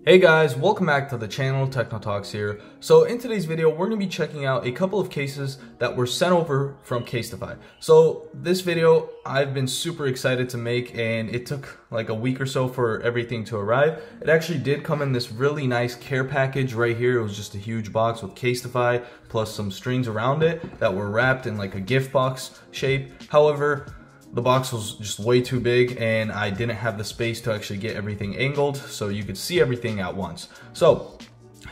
Hey guys, welcome back to the channel. TEKNO Talks here. So in today's video, we're going to be checking out a couple of cases that were sent over from Casetify. So this video, I've been super excited to make, and it took like a week or so for everything to arrive. It actually did come in this really nice care package right here. It was just a huge box with Casetify plus some strings around it that were wrapped in like a gift box shape. However, the box was just way too big and I didn't have the space to actually get everything angled so you could see everything at once. So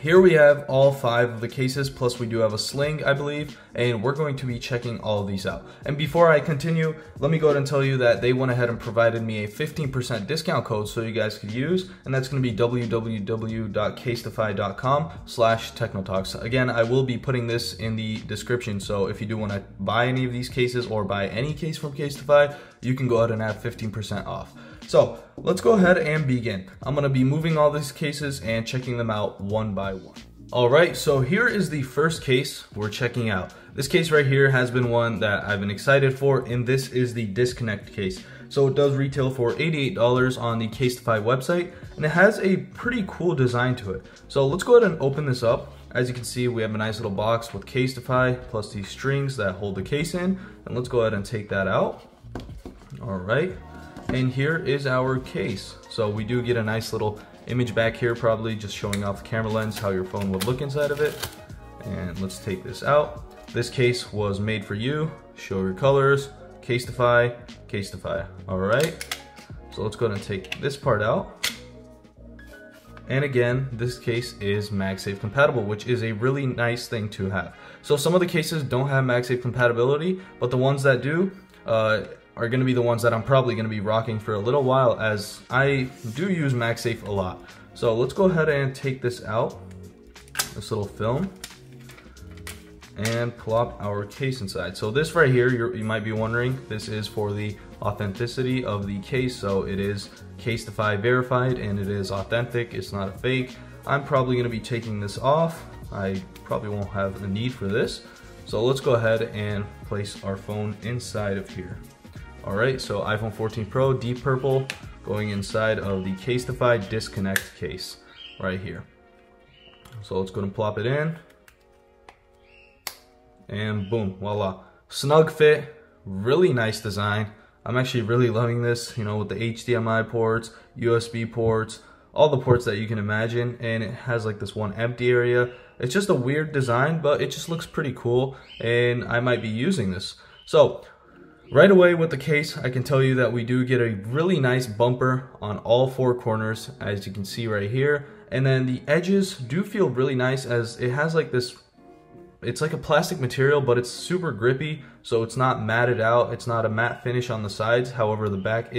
here we have all 5 of the cases, plus we do have a sling, I believe, and we're going to be checking all of these out. And before I continue, let me go ahead and tell you that they went ahead and provided me a 15% discount code so you guys could use, and that's going to be www.casetify.com/TeknoTalks. Again, I will be putting this in the description, so if you do want to buy any of these cases or buy any case from Casetify, you can go ahead and have 15% off. So let's go ahead and begin. I'm going to be moving all these cases and checking them out one by one. Alright, so here is the first case we're checking out. This case right here has been one that I've been excited for, and this is the disconnect case. So it does retail for $88 on the Casetify website, and it has a pretty cool design to it. So let's go ahead and open this up. As you can see, we have a nice little box with Casetify plus these strings that hold the case in, and let's go ahead and take that out. Alright. And here is our case. So we do get a nice little image back here, probably just showing off the camera lens, how your phone would look inside of it. And let's take this out. This case was made for you. Show your colors. Casetify, Casetify. Alright. So let's go ahead and take this part out. And again, this case is MagSafe compatible, which is a really nice thing to have. So some of the cases don't have MagSafe compatibility, but the ones that do, are going to be the ones that I'm probably going to be rocking for a little while, as I do use MagSafe a lot. So let's go ahead and take this out, this little film, and plop our case inside. So this right here, you might be wondering, this is for the authenticity of the case. So it is Casetify verified and it is authentic, it's not a fake. I'm probably going to be taking this off. I probably won't have a need for this. So let's go ahead and place our phone inside of here. Alright, so iPhone 14 Pro, deep purple, going inside of the Casetify disconnect case right here. So let's go ahead and plop it in. And boom, voila. Snug fit, really nice design. I'm actually really loving this, you know, with the HDMI ports, USB ports, all the ports that you can imagine. And it has like this one empty area. It's just a weird design, but it just looks pretty cool, and I might be using this. So right away with the case, I can tell you that we do get a really nice bumper on all 4 corners, as you can see right here. And then the edges do feel really nice, as it has like this, it's like a plastic material, but it's super grippy, so it's not matted out. It's not a matte finish on the sides. However, the back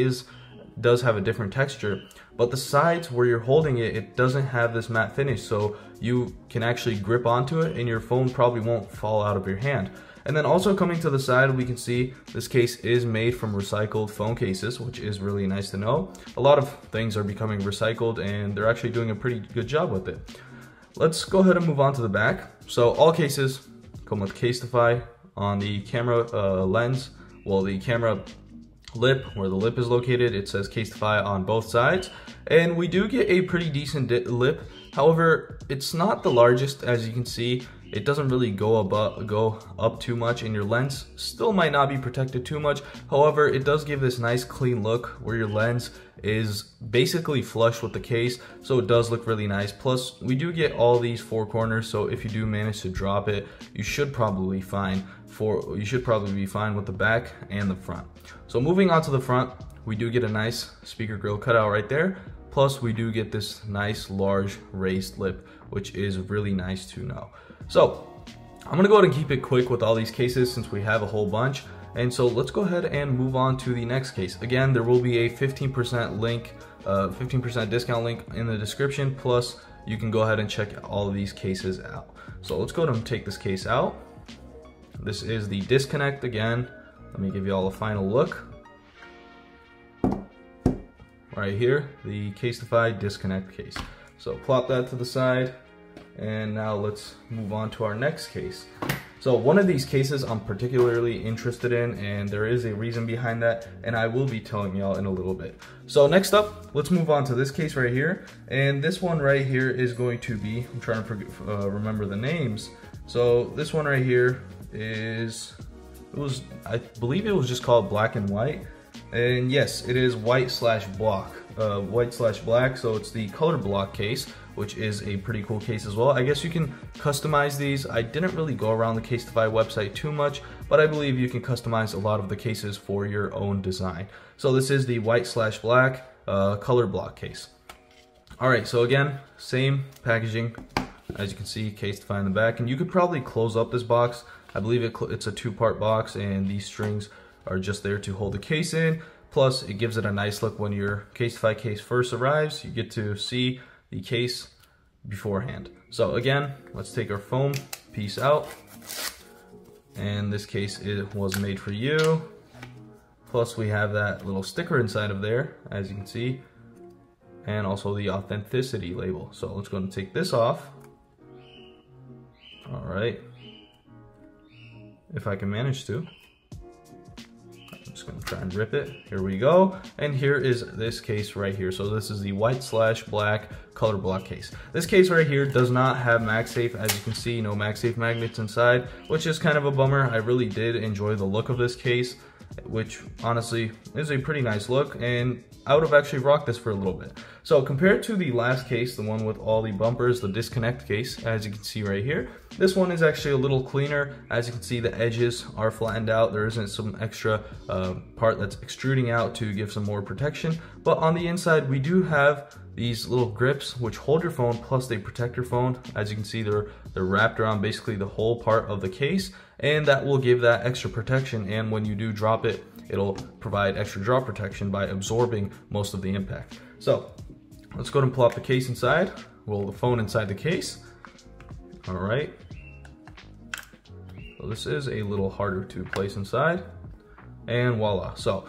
does have a different texture, but the sides where you're holding it, it doesn't have this matte finish, so you can actually grip onto it and your phone probably won't fall out of your hand. And then also coming to the side, we can see this case is made from recycled phone cases, which is really nice to know. A lot of things are becoming recycled, and they're actually doing a pretty good job with it. Let's go ahead and move on to the back. So all cases come with Casetify on the camera lens. Well, the camera lip, where the lip is located, it says Casetify on both sides. And we do get a pretty decent lip. However, it's not the largest, as you can see. It doesn't really go up too much, and your lens still might not be protected too much. However, it does give this nice clean look where your lens is basically flush with the case, so it does look really nice. Plus, we do get all these 4 corners, so if you do manage to drop it, you should probably be fine with the back and the front. So moving on to the front, we do get a nice speaker grill cutout right there. Plus, we do get this nice large raised lip, which is really nice to know. So I'm gonna go ahead and keep it quick with all these cases since we have a whole bunch. And so let's go ahead and move on to the next case. Again, there will be a 15% link, 15% discount link in the description. Plus, you can go ahead and check all of these cases out. So let's go ahead and take this case out. This is the disconnect again. Let me give you all a final look. Right here, the Casetify disconnect case. So plop that to the side. And now let's move on to our next case. So one of these cases I'm particularly interested in, and there is a reason behind that, and I will be telling y'all in a little bit. So next up, let's move on to this case right here. And this one right here is going to be, I'm trying to remember the names. So this one right here is, I believe it was just called Black and White. And yes, it is white/black, white/black. So it's the color block case, which is a pretty cool case as well. I guess you can customize these. I didn't really go around the Casetify website too much, but I believe you can customize a lot of the cases for your own design. So this is the white/black color block case. All right, so again, same packaging. As you can see, Casetify in the back, and you could probably close up this box. I believe it's a two-part box, and these strings are just there to hold the case in. Plus, it gives it a nice look when your Casetify case first arrives. You get to see the case beforehand. So again, let's take our foam piece out. And this case, it was made for you. Plus, we have that little sticker inside of there, as you can see, and also the authenticity label. So let's go and take this off. All right, if I can manage to. I'm just gonna try and rip it. Here we go. And here is this case right here. So this is the white/black color block case. This case right here does not have MagSafe. As you can see, no MagSafe magnets inside, which is kind of a bummer. I really did enjoy the look of this case, which honestly is a pretty nice look, and I would have actually rocked this for a little bit. So compared to the last case, the one with all the bumpers, the disconnect case, as you can see right here, this one is actually a little cleaner. As you can see, the edges are flattened out. There isn't some extra part that's extruding out to give some more protection. But on the inside, we do have these little grips which hold your phone, plus they protect your phone. As you can see, they're wrapped around basically the whole part of the case, and that will give that extra protection. And when you do drop it, it'll provide extra drop protection by absorbing most of the impact. So let's go ahead and pull out the case inside. Roll the phone inside the case. All right. So this is a little harder to place inside, and voila. So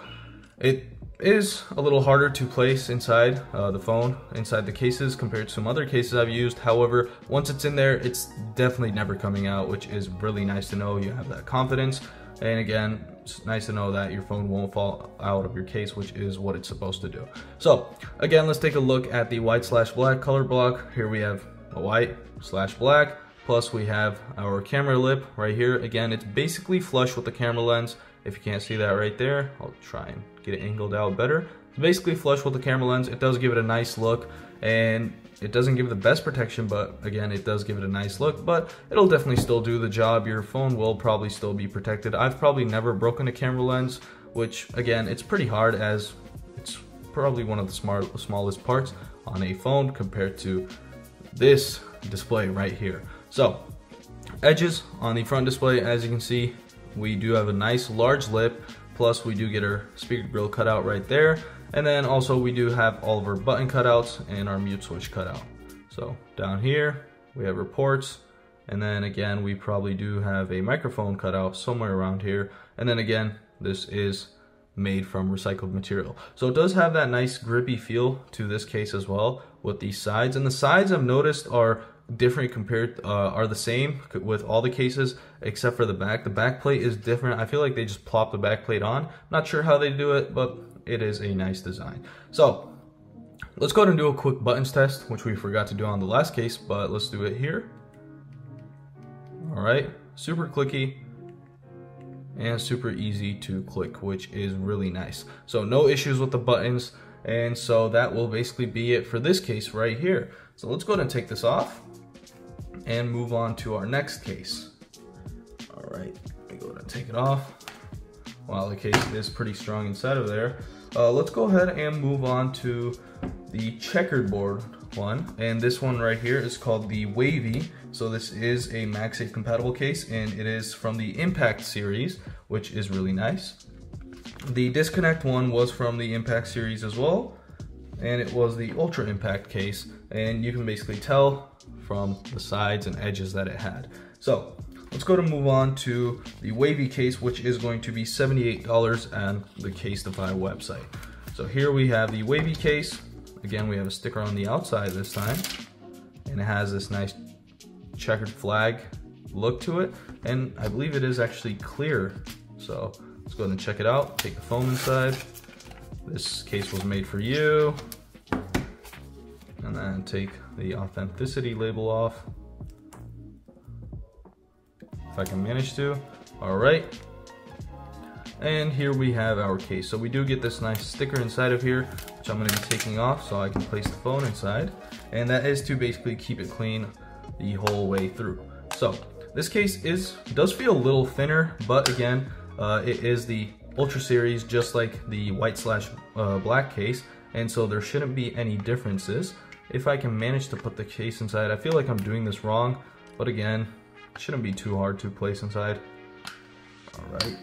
it is a little harder to place inside the phone, inside the cases, compared to some other cases I've used. However, once it's in there, it's definitely never coming out, which is really nice to know. You have that confidence. And again, it's nice to know that your phone won't fall out of your case, which is what it's supposed to do. So again, let's take a look at the white/black color block. Here we have a white/black, plus we have our camera lip right here. Again, it's basically flush with the camera lens. If you can't see that right there, I'll try and get it angled out better. It's basically flush with the camera lens. It does give it a nice look, and it doesn't give the best protection, but again, it does give it a nice look, but it'll definitely still do the job. Your phone will probably still be protected. I've probably never broken a camera lens, which again, it's pretty hard, as it's probably one of the smallest parts on a phone compared to this display right here. So edges on the front display, as you can see, we do have a nice large lip, plus we do get our speaker grill cut out right there. And then also we do have all of our button cutouts and our mute switch cutout. So down here we have our ports, and then again we probably do have a microphone cutout somewhere around here. And then again, this is made from recycled material. So it does have that nice grippy feel to this case as well with these sides. And the sides I've noticed are different compared, are the same with all the cases except for the back. The back plate is different. I feel like they just plop the back plate on. Not sure how they do it, but it is a nice design. So let's go ahead and do a quick buttons test, which we forgot to do on the last case, but let's do it here. All right, super clicky and super easy to click, which is really nice. So no issues with the buttons, and so that will basically be it for this case right here. So let's go ahead and take this off and move on to our next case. All right, let me go ahead and take it off. While the case is pretty strong inside of there, let's go ahead and move on to the checkerboard one. And this one right here is called the Wavy. So this is a MagSafe compatible case, and it is from the Impact series, which is really nice. The disconnect one was from the Impact series as well, and it was the Ultra Impact case, and you can basically tell from the sides and edges that it had. So let's go to move on to the Wavy Case, which is going to be $78 on the Casetify website. So here we have the Wavy Case. Again, we have a sticker on the outside this time, and it has this nice checkered flag look to it, and I believe it is actually clear. So let's go ahead and check it out. Take the foam inside. This case was made for you. And then take the authenticity label off, if I can manage to. All right. And here we have our case. So we do get this nice sticker inside of here, which I'm going to be taking off so I can place the phone inside. And that is to basically keep it clean the whole way through. So this case does feel a little thinner, but again, it is the Ultra Series, just like the white/black case. And so there shouldn't be any differences. If I can manage to put the case inside, I feel like I'm doing this wrong, but again, it shouldn't be too hard to place inside. All right,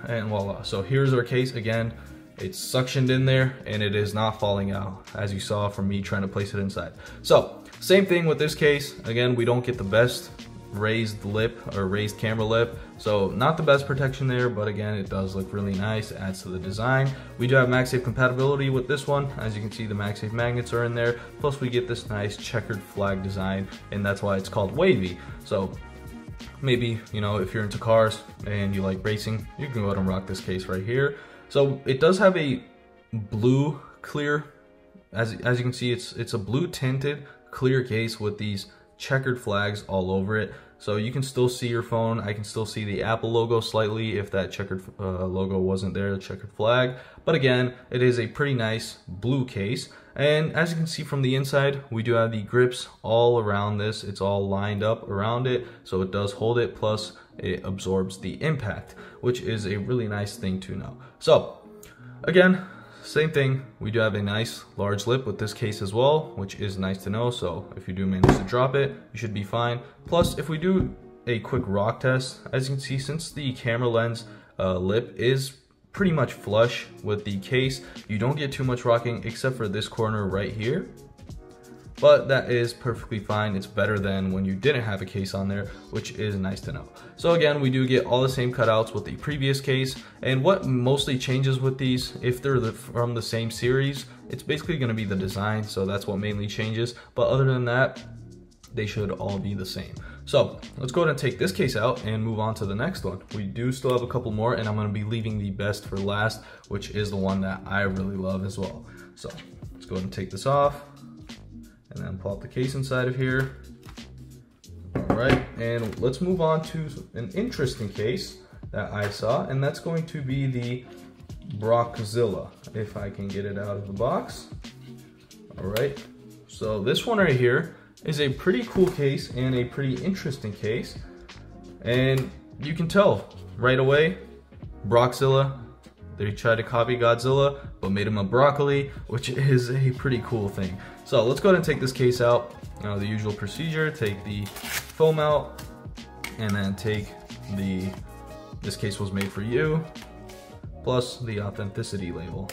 and voila. So here's our case. Again, it's suctioned in there and it is not falling out, as you saw from me trying to place it inside. So same thing with this case. Again, we don't get the best raised lip or raised camera lip, so not the best protection there, but again, it does look really nice. It adds to the design. We do have MagSafe compatibility with this one. As you can see, the MagSafe magnets are in there, plus we get this nice checkered flag design, and that's why it's called Wavy. So maybe, you know, if you're into cars and you like racing, you can go ahead and rock this case right here. So it does have a blue clear, as you can see, it's a blue tinted clear case with these checkered flags all over it, so you can still see your phone. I can still see the Apple logo slightly if that checkered logo wasn't there, the checkered flag. But again, it is a pretty nice blue case, and as you can see from the inside, we do have the grips all around this. It's all lined up around it, so it does hold it, plus it absorbs the impact, which is a really nice thing to know. So again, same thing, we do have a nice large lip with this case as well, which is nice to know. So if you do manage to drop it, you should be fine. Plus, if we do a quick rock test, as you can see, since the camera lens lip is pretty much flush with the case, you don't get too much rocking except for this corner right here. But that is perfectly fine. It's better than when you didn't have a case on there, which is nice to know. So again, we do get all the same cutouts with the previous case, and what mostly changes with these, if they're from the same series, it's basically going to be the design, so that's what mainly changes. But other than that, they should all be the same. So let's go ahead and take this case out and move on to the next one. We do still have a couple more, and I'm going to be leaving the best for last, which is the one that I really love as well. So let's go ahead and take this off, and then pull out the case inside of here. All right, and let's move on to an interesting case that I saw, and that's going to be the Broccozilla, if I can get it out of the box. All right, so this one right here is a pretty cool case and a pretty interesting case, and you can tell right away, Broccozilla, they tried to copy Godzilla, but made him a broccoli, which is a pretty cool thing. So let's go ahead and take this case out. The usual procedure, take the foam out, and then take this case was made for you, plus the authenticity label.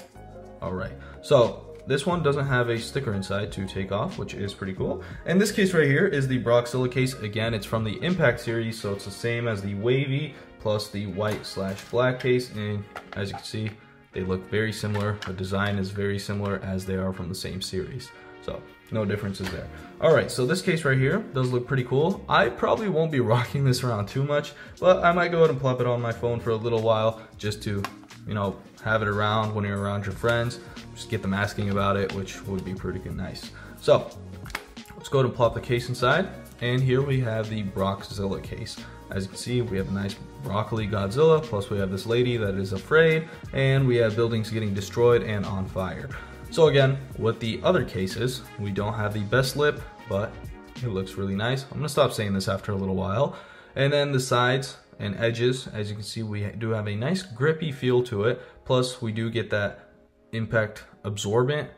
All right, so this one doesn't have a sticker inside to take off, which is pretty cool. And this case right here is the Broccozilla case. Again, it's from the Impact series, so it's the same as the Wavy plus the white/black case, and as you can see, they look very similar. The design is very similar as they are from the same series, so no differences there. All right, so this case right here does look pretty cool. I probably won't be rocking this around too much, but I might go ahead and plop it on my phone for a little while just to, you know, have it around when you're around your friends, just get them asking about it, which would be pretty nice. So let's go ahead and plop the case inside, and here we have the Broccozilla case. As you can see, we have a nice broccoli Godzilla, plus we have this lady that is afraid, and we have buildings getting destroyed and on fire. So again, with the other cases, we don't have the best lip, but it looks really nice. I'm gonna stop saying this after a little while. And then the sides and edges, as you can see, we do have a nice grippy feel to it. Plus we do get that impact absorbent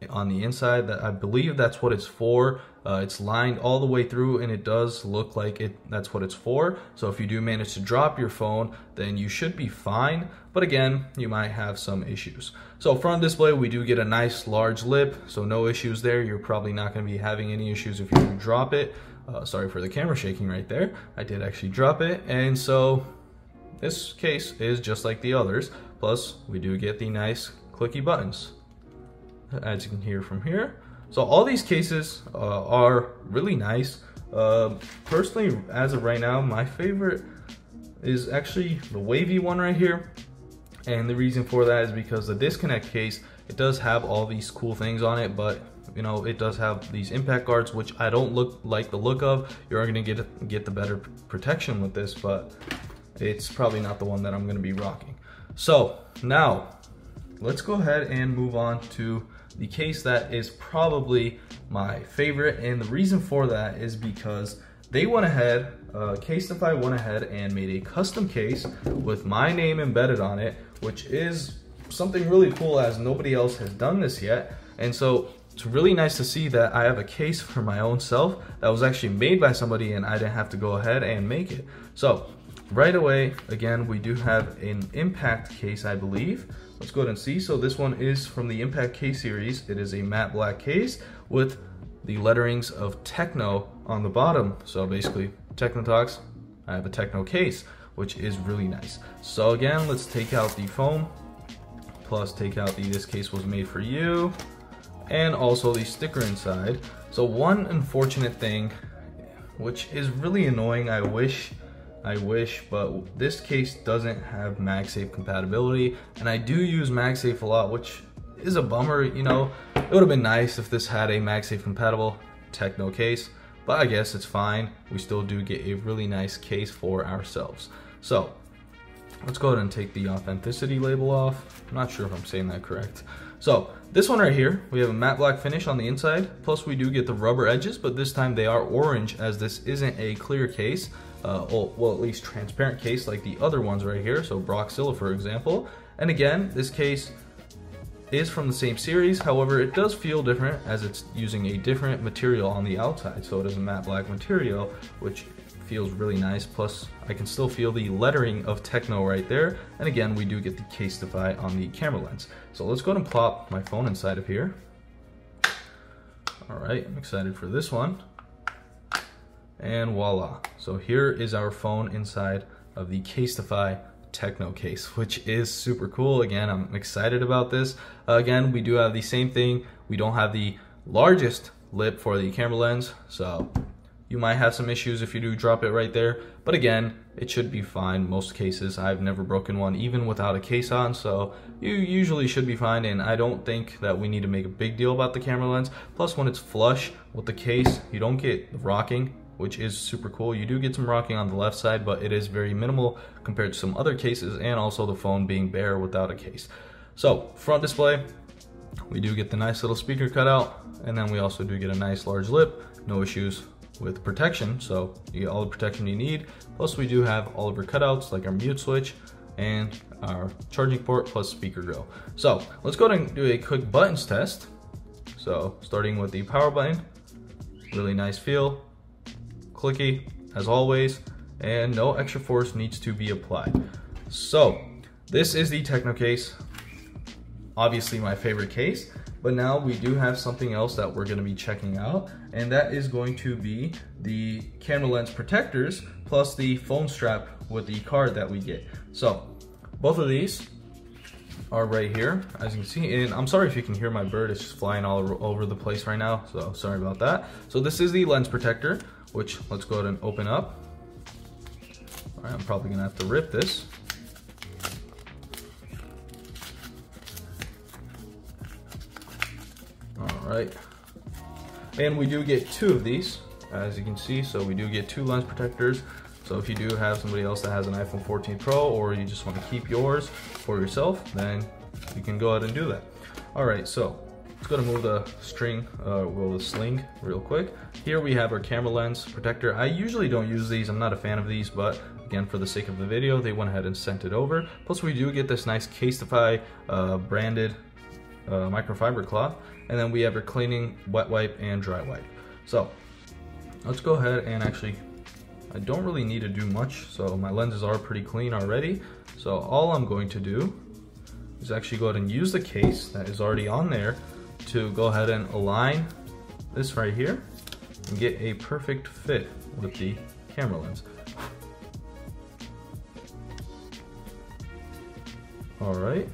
on the inside, that I believe that's what it's for. It's lined all the way through, and it does look like that's what it's for. So if you do manage to drop your phone, then you should be fine, but again, you might have some issues. So front display, we do get a nice large lip, so no issues there. You're probably not going to be having any issues if you do drop it. Sorry for the camera shaking right there. I did actually drop it, and so this case is just like the others. Plus we do get the nice clicky buttons, as you can hear from here. So all these cases are really nice. Personally, as of right now, my favorite is actually the Wavy one right here. And the reason for that is because the disconnect case, it does have all these cool things on it, but you know, it does have these impact guards, which I don't like the look of. You're gonna get the better protection with this, but it's probably not the one that I'm gonna be rocking. So now let's go ahead and move on to the case that is probably my favorite. And the reason for that is because they went ahead, Casetify went ahead and made a custom case with my name embedded on it, which is something really cool as nobody else has done this yet. And so it's really nice to see that I have a case for my own self that was actually made by somebody and I didn't have to go ahead and make it. So right away, again, we do have an impact case, I believe. Let's go ahead and see. So this one is from the Impact Case series. It is a matte black case with the letterings of TEKNO on the bottom. So basically, TEKNO Talks, I have a TEKNO case, which is really nice. So again, let's take out the foam, plus take out the "this case was made for you," and also the sticker inside. So one unfortunate thing, which is really annoying, I wish, but this case doesn't have MagSafe compatibility, and I do use MagSafe a lot, which is a bummer. You know, it would have been nice if this had a MagSafe compatible TEKNO case, but I guess it's fine. We still do get a really nice case for ourselves. So let's go ahead and take the authenticity label off. I'm not sure if I'm saying that correct. So this one right here, we have a matte black finish on the inside, plus we do get the rubber edges, but this time they are orange as this isn't a clear case. Well, at least transparent case like the other ones right here, so Broccozilla for example. And again, this case is from the same series, however it does feel different as it's using a different material on the outside. So it is a matte black material, which feels really nice, plus I can still feel the lettering of TEKNO right there. And again, we do get the Casetify on the camera lens. So let's go ahead and plop my phone inside of here. All right, I'm excited for this one. And voila. So here is our phone inside of the Casetify TEKNO case, which is super cool. Again, I'm excited about this. Again, we do have the same thing. We don't have the largest lip for the camera lens, so you might have some issues if you do drop it right there. But again, it should be fine. Most cases, I've never broken one even without a case on, so you usually should be fine. And I don't think that we need to make a big deal about the camera lens. Plus, when it's flush with the case, you don't get the rocking, which is super cool. You do get some rocking on the left side, but it is very minimal compared to some other cases, and also the phone being bare without a case. So front display, we do get the nice little speaker cutout, and then we also do get a nice large lip. No issues with protection, so you get all the protection you need. Plus we do have all of our cutouts like our mute switch and our charging port plus speaker grill. So let's go ahead and do a quick buttons test. So starting with the power button, really nice feel. Clicky as always, and no extra force needs to be applied. So this is the TEKNO case, obviously my favorite case, but now we do have something else that we're going to be checking out, and that is going to be the camera lens protectors plus the phone strap with the card that we get. So both of these are right here, as you can see, and I'm sorry if you can hear my bird, it's just flying all over the place right now, so sorry about that. So this is the lens protector, which let's go ahead and open up. All right, I'm probably gonna have to rip this. All right, and we do get two of these, as you can see. So we do get two lens protectors. So if you do have somebody else that has an iPhone 14 Pro, or you just want to keep yours for yourself, then you can go ahead and do that. All right, so let's go to move the string, the sling real quick. Here we have our camera lens protector. I usually don't use these, I'm not a fan of these, but again, for the sake of the video, they went ahead and sent it over. Plus we do get this nice Casetify branded microfiber cloth. And then we have our cleaning, wet wipe, and dry wipe. So let's go ahead and actually, I don't really need to do much, so my lenses are pretty clean already. So all I'm going to do is actually go ahead and use the case that is already on there to go ahead and align this right here and get a perfect fit with the camera lens. All right,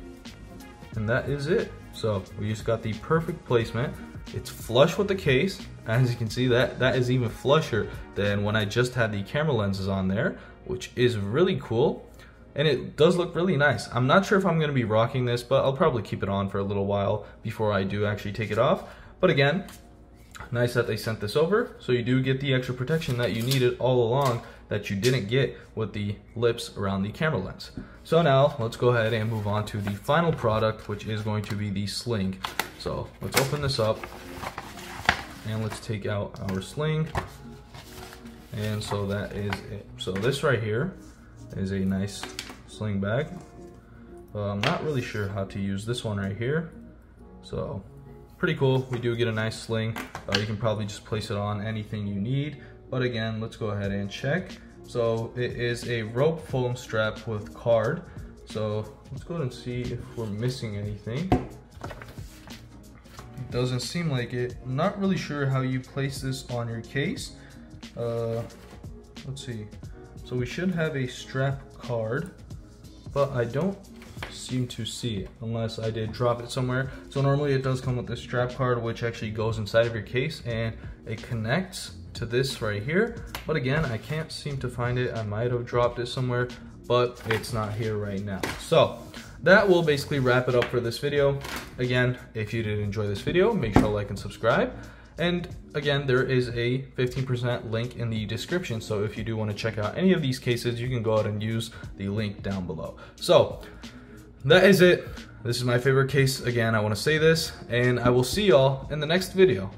and that is it. So we just got the perfect placement It's flush with the case. As you can see, that is even flusher than when I just had the camera lenses on there, which is really cool. And it does look really nice. I'm not sure if I'm going to be rocking this, but I'll probably keep it on for a little while before I do actually take it off. But again, nice that they sent this over, so you do get the extra protection that you needed all along that you didn't get with the lips around the camera lens. So now let's go ahead and move on to the final product, which is going to be the sling. So let's open this up and let's take out our sling. And so that is it. So this right here is a nice sling bag. I'm not really sure how to use this one right here. So pretty cool. We do get a nice sling. You can probably just place it on anything you need. But again, let's go ahead and check. So it is a rope foam strap with card. So let's go ahead and see if we're missing anything. It doesn't seem like it. I'm not really sure how you place this on your case. Let's see. So we should have a strap card, but I don't seem to see it unless I did drop it somewhere. So normally it does come with this strap card, which actually goes inside of your case and it connects to this right here. But again, I can't seem to find it. I might have dropped it somewhere, but it's not here right now. So that will basically wrap it up for this video. Again, if you did enjoy this video, make sure to like and subscribe. And again, there is a 15% link in the description. So if you do want to check out any of these cases, you can go ahead and use the link down below. So that is it. This is my favorite case. Again, I want to say this, and I will see y'all in the next video.